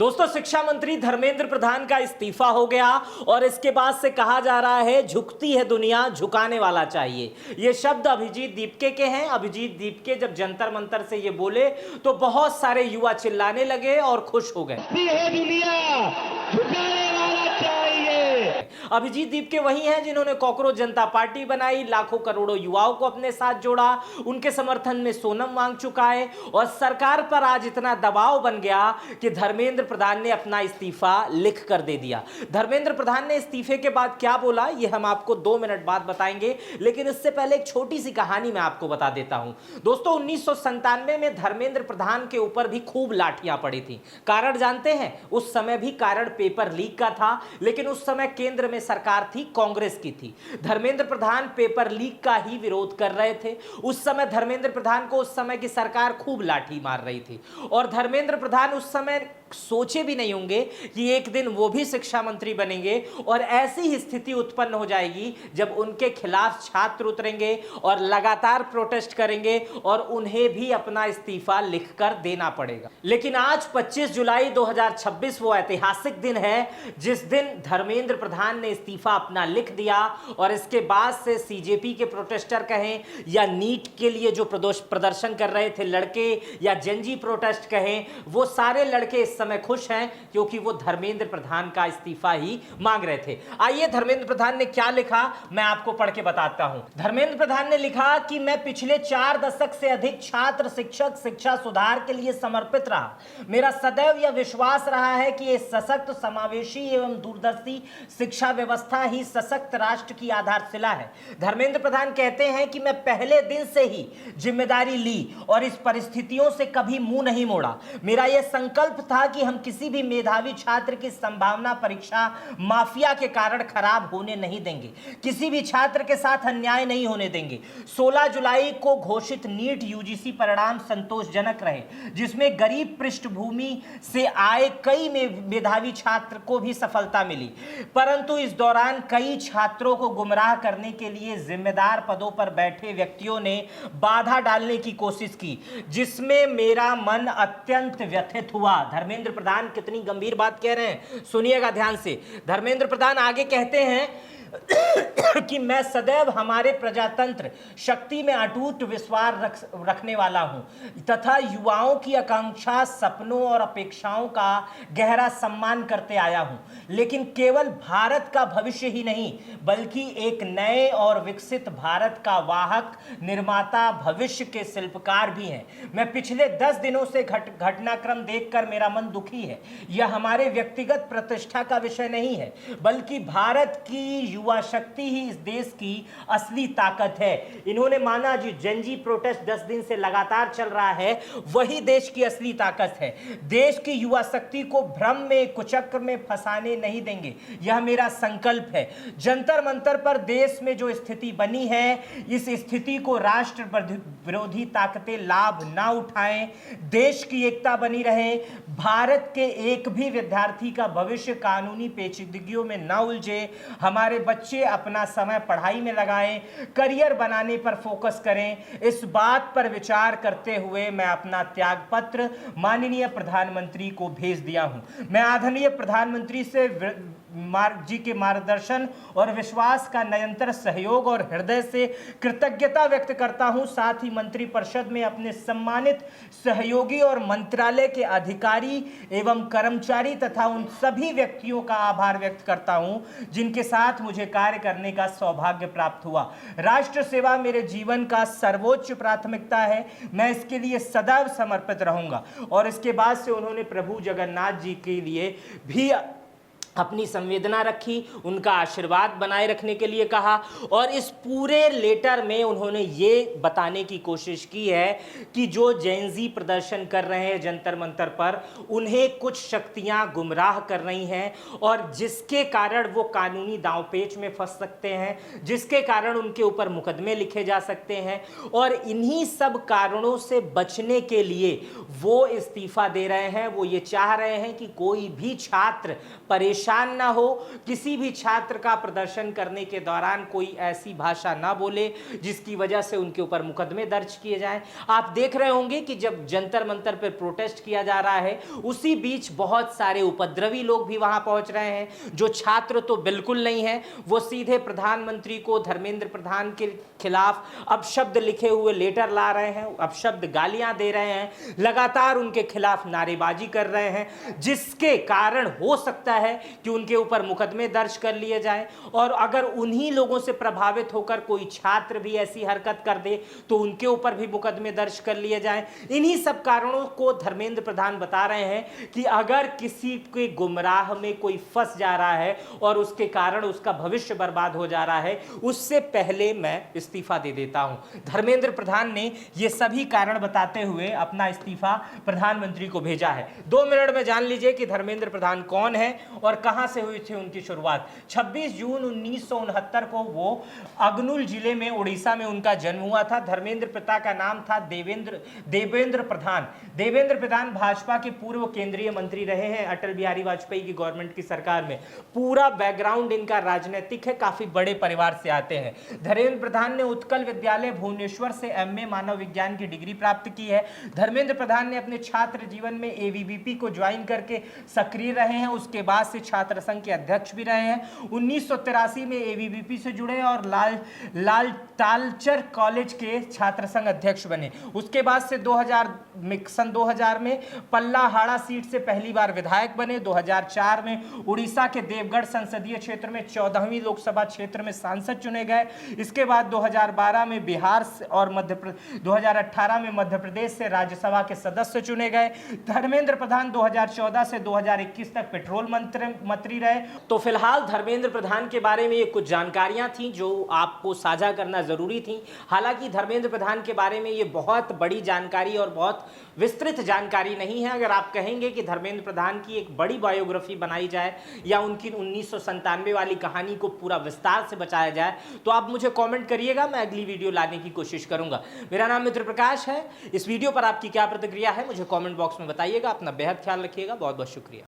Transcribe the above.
दोस्तों, शिक्षा मंत्री धर्मेंद्र प्रधान का इस्तीफा हो गया और इसके बाद से कहा जा रहा है झुकती है दुनिया, झुकाने वाला चाहिए। ये शब्द अभिजीत दीपके के हैं। अभिजीत दीपके जब जंतर मंतर से ये बोले तो बहुत सारे युवा चिल्लाने लगे और खुश हो गए। दुनिया झुकाने वाला चाहिए। अभिजीत दीपके वही हैं जिन्होंने कॉकरोच जनता पार्टी बनाई, लाखों करोड़ों युवाओं को अपने साथ जोड़ा, उनके समर्थन में सोनम वांग चुकाए और सरकार पर आज इतना दबाव बन गया कि धर्मेंद्र प्रधान ने अपना इस्तीफा लिख कर दे दिया। धर्मेंद्र प्रधान ने इस्तीफे के बाद क्या बोला ये हम आपको 2 मिनट बाद बताएंगे, लेकिन इससे पहले एक छोटी सी कहानी मैं आपको बता देता हूं। दोस्तों, 1997 में धर्मेंद्र प्रधान के ऊपर भी खूब लाठियां पड़ी थी। कारण जानते हैं? उस समय भी कारण पेपर लीक का था, लेकिन उस समय केंद्र में सरकार थी, कांग्रेस की थी। धर्मेंद्र प्रधान पेपर लीक का ही विरोध कर रहे थे। उस समय धर्मेंद्र प्रधान को उस समय की सरकार खूब लाठी मार रही थी और धर्मेंद्र प्रधान उस समय सोचे भी नहीं होंगे कि एक दिन वो भी शिक्षा मंत्री बनेंगे और ऐसी ही स्थिति उत्पन्न हो जाएगी जब उनके खिलाफ छात्र उतरेंगे और लगातार प्रोटेस्ट करेंगे और उन्हें भी अपना इस्तीफा लिखकर देना पड़ेगा। लेकिन आज 25 जुलाई 2026 वो ऐतिहासिक दिन है जिस दिन धर्मेंद्र प्रधान ने इस्तीफा अपना लिख दिया और इसके बाद से सीजेपी के प्रोटेस्टर कहें या नीट के लिए जो प्रदर्शन कर रहे थे लड़के या जनजी प्रोटेस्ट कहें, वो सारे लड़के इस समय खुश हैं क्योंकि वो धर्मेंद्र प्रधान का इस्तीफा ही मांग रहे थे। आइए धर्मेंद्र प्रधान ने क्या लिखा मैं आपको पढ़ के बताता हूं। धर्मेंद्र प्रधान ने लिखा कि मैं पिछले 4 दशक से अधिक छात्र शिक्षक शिक्षा सुधार के लिए समर्पित रहा। मेरा सदैव यह विश्वास रहा है कि एक सशक्त समावेशी एवं दूरदर्शी शिक्षा व्यवस्था ही सशक्त राष्ट्र की आधारशिला है। धर्मेंद्र प्रधान कहते हैं कि मैं पहले दिन से ही जिम्मेदारी ली और इस परिस्थितियों से कभी मुंह नहीं मोड़ा। मेरा यह संकल्प था कि हम किसी भी मेधावी छात्र की संभावना परीक्षा माफिया के कारण खराब होने नहीं देंगे, किसी भी छात्र के साथ अन्याय नहीं होने देंगे। 16 जुलाई को घोषित नीट यूजीसी परिणाम संतोषजनक रहे, जिसमें गरीब पृष्ठभूमि से आए कई मेधावी छात्र को भी सफलता मिली, परंतु इस दौरान कई छात्रों को गुमराह करने के लिए जिम्मेदार पदों पर बैठे व्यक्तियों ने बाधा डालने की कोशिश की, जिसमें मेरा मन अत्यंत व्यथित हुआ। धर्मेंद्र प्रधान कितनी गंभीर बात कह रहे हैं, सुनिएगा ध्यान से। धर्मेंद्र प्रधान आगे कहते हैं कि मैं सदैव हमारे प्रजातंत्र शक्ति में अटूट विश्वास रखने वाला हूं तथा युवाओं की आकांक्षा, सपनों और अपेक्षाओं का गहरा सम्मान करते आया हूं, लेकिन केवल भारत का भविष्य ही नहीं बल्कि एक नए और विकसित भारत का वाहक, निर्माता, भविष्य के शिल्पकार भी हैं। मैं पिछले 10 दिनों से घटनाक्रम देखकर मेरा मन दुखी है। यह हमारे व्यक्तिगत प्रतिष्ठा का विषय नहीं है बल्कि भारत की युवा शक्ति ही इस देश की असली ताकत है। इन्होंने माना जो जनजी प्रोटेस्ट 10 दिन से लगातार चल रहा है वही देश की असली ताकत है। देश की युवा शक्ति को भ्रम में, कुचक्र में फंसाने नहीं देंगे, यह मेरा संकल्प है। जंतर मंतर पर देश में जो स्थिति बनी है, इस स्थिति को राष्ट्र विरोधी ताकतें लाभ ना उठाएं, देश की एकता बनी रहे, भारत के एक भी विद्यार्थी का भविष्य कानूनी पेचीदगियों में ना उलझे, हमारे बच्चे अपना समय पढ़ाई में लगाएं, करियर बनाने पर फोकस करें। इस बात पर विचार करते हुए मैं अपना त्याग पत्र माननीय प्रधानमंत्री को भेज दिया हूं। मैं आदरणीय प्रधानमंत्री से जी के मार्गदर्शन और विश्वास का निरंतर सहयोग और हृदय से कृतज्ञता व्यक्त करता हूं। साथ ही मंत्रिपरिषद में अपने सम्मानित सहयोगी और मंत्रालय के अधिकारी एवं कर्मचारी तथा उन सभी व्यक्तियों का आभार व्यक्त करता हूं जिनके साथ मुझे कार्य करने का सौभाग्य प्राप्त हुआ। राष्ट्र सेवा मेरे जीवन का सर्वोच्च प्राथमिकता है, मैं इसके लिए सदैव समर्पित रहूंगा। और इसके बाद से उन्होंने प्रभु जगन्नाथ जी के लिए भी अपनी संवेदना रखी, उनका आशीर्वाद बनाए रखने के लिए कहा और इस पूरे लेटर में उन्होंने ये बताने की कोशिश की है कि जो जेनजी प्रदर्शन कर रहे हैं जंतर मंतर पर, उन्हें कुछ शक्तियां गुमराह कर रही हैं और जिसके कारण वो कानूनी दांवपेच में फंस सकते हैं, जिसके कारण उनके ऊपर मुकदमे लिखे जा सकते हैं और इन्हीं सब कारणों से बचने के लिए वो इस्तीफा दे रहे हैं। वो ये चाह रहे हैं कि कोई भी छात्र परेशान निशान ना हो, किसी भी छात्र का प्रदर्शन करने के दौरान कोई ऐसी भाषा ना बोले जिसकी वजह से उनके ऊपर मुकदमे दर्ज किए जाएं। आप देख रहे होंगे कि जब जंतर मंतर पर प्रोटेस्ट किया जा रहा है, उसी बीच बहुत सारे उपद्रवी लोग भी वहां पहुंच रहे हैं। जो छात्र तो बिल्कुल नहीं है, वो सीधे प्रधानमंत्री को, धर्मेंद्र प्रधान के खिलाफ अपशब्द लिखे हुए लेटर ला रहे हैं, अपशब्द गालियां दे रहे हैं, लगातार उनके खिलाफ नारेबाजी कर रहे हैं, जिसके कारण हो सकता है कि उनके ऊपर मुकदमे दर्ज कर लिए जाएं। और अगर उन्हीं लोगों से प्रभावित होकर कोई छात्र भी ऐसी हरकत कर दे तो उनके ऊपर भी मुकदमे दर्ज कर लिए जाएं। इन्हीं सब कारणों को धर्मेंद्र प्रधान बता रहे हैं कि अगर किसी के गुमराह में कोई फंस जा रहा है और उसके कारण उसका भविष्य बर्बाद हो जा रहा है, उससे पहले मैं इस्तीफा दे देता हूं। धर्मेंद्र प्रधान ने यह सभी कारण बताते हुए अपना इस्तीफा प्रधानमंत्री को भेजा है। 2 मिनट में जान लीजिए कि धर्मेंद्र प्रधान कौन है और कहां से हुई थी उनकी शुरुआत। 26 जून 1969 को वो अगनुल जिले में, उड़ीसा में उनका जन्म हुआ था। धर्मेंद्र पिता का नाम था देवेंद्र प्रधान। देवेंद्र प्रधान भाजपा के पूर्व केंद्रीय मंत्री रहे हैं अटल बिहारी वाजपेयी की गवर्नमेंट की सरकार में। पूरा बैकग्राउंड इनका राजनीतिक है, काफी बड़े परिवार से आते हैं। धर्मेंद्र प्रधान ने उत्कल विद्यालय भुवनेश्वर से एमए मानव विज्ञान की डिग्री प्राप्त की है। धर्मेंद्र प्रधान ने अपने छात्र जीवन में एबीवीपी को ज्वाइन करके सक्रिय रहे हैं। उसके बाद से छात्र संघ के अध्यक्ष भी रहे हैं। 1983 में एबीवीपी से जुड़े और लाल तालचर कॉलेज के छात्र संघ अध्यक्ष बने। उसके बाद से 2000 में पल्लाहाड़ा सीट से पहली बार विधायक बने। 2004 में उड़ीसा के देवगढ़ संसदीय क्षेत्र में 14वीं लोकसभा क्षेत्र में सांसद चुने गए। इसके बाद 2012 में बिहार और 2018 में मध्य प्रदेश से राज्यसभा के सदस्य चुने गए। धर्मेंद्र प्रधान 2014 से 2021 तक पेट्रोल मंत्री रहे। तो फिलहाल धर्मेंद्र प्रधान के बारे में ये कुछ जानकारियां थी जो आपको साझा करना जरूरी थी। हालांकि धर्मेंद्र प्रधान के बारे में ये बहुत बड़ी जानकारी और बहुत विस्तृत जानकारी नहीं है। अगर आप कहेंगे कि धर्मेंद्र प्रधान की एक बड़ी बायोग्राफी बनाई जाए या उनकी 1997 वाली कहानी को पूरा विस्तार से बताया जाए तो आप मुझे कमेंट करिएगा, मैं अगली वीडियो लाने की कोशिश करूंगा। मेरा नाम मित्र प्रकाश है। इस वीडियो पर आपकी क्या प्रतिक्रिया है मुझे कमेंट बॉक्स में बताइएगा। अपना बेहद ख्याल रखिएगा। बहुत बहुत शुक्रिया।